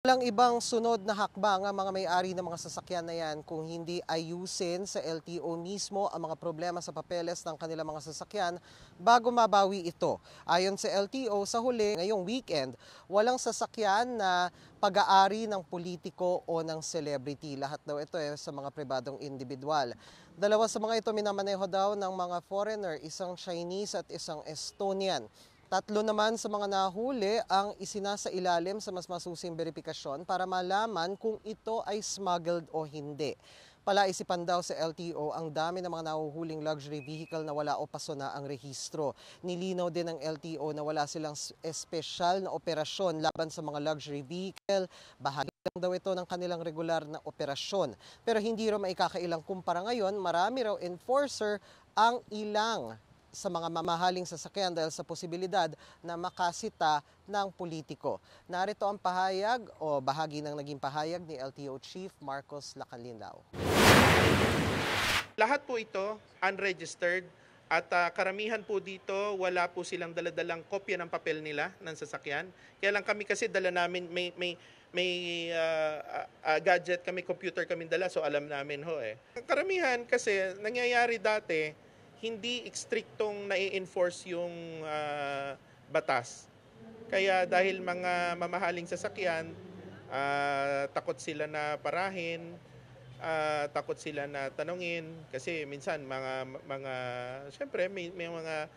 Walang ibang sunod na hakbang ang mga may-ari ng mga sasakyan na yan kung hindi ayusin sa LTO mismo ang mga problema sa papeles ng kanilang mga sasakyan bago mabawi ito. Ayon sa LTO, sa huli ngayong weekend, walang sasakyan na pag-aari ng politiko o ng celebrity. Lahat daw ito sa mga pribadong individual. Dalawa sa mga ito minamaneho daw ng mga foreigner, isang Chinese at isang Estonian. Tatlo naman sa mga nahuli ang isinasailalim sa mas masusing beripikasyon para malaman kung ito ay smuggled o hindi. Palaisipan daw sa LTO ang dami ng mga nahuhuling luxury vehicle na wala o paso na ang rehistro. Nilinaw din ng LTO na wala silang espesyal na operasyon laban sa mga luxury vehicle. Bahagi lang daw ito ng kanilang regular na operasyon. Pero hindi raw maikakailang kumpara ngayon, marami raw enforcer ang ilang sa mga mamahaling sasakyan dahil sa posibilidad na makasita ng politiko. Narito ang pahayag o bahagi ng naging pahayag ni LTO Chief Marcos Lacanlinao. Lahat po ito unregistered at karamihan po dito wala po silang daladalang kopya ng papel nila ng sasakyan. Kaya lang kami kasi dala namin may gadget kami, computer kami dala, so alam namin ho eh. Karamihan kasi nangyayari dati hindi striktong nai-enforce yung batas. Kaya dahil mga mamahaling sasakyan, takot sila na parahin, takot sila na tanungin kasi minsan mga syempre may mga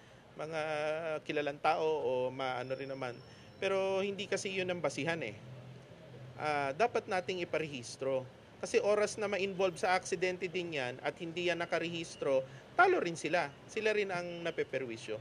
kilalang tao o maano rin naman. Pero hindi kasi 'yun ang basihan eh. Dapat nating iparehistro. Kasi oras na ma-involve sa aksidente din yan at hindi yan nakarehistro, talo rin sila. Sila rin ang napeperwisyo.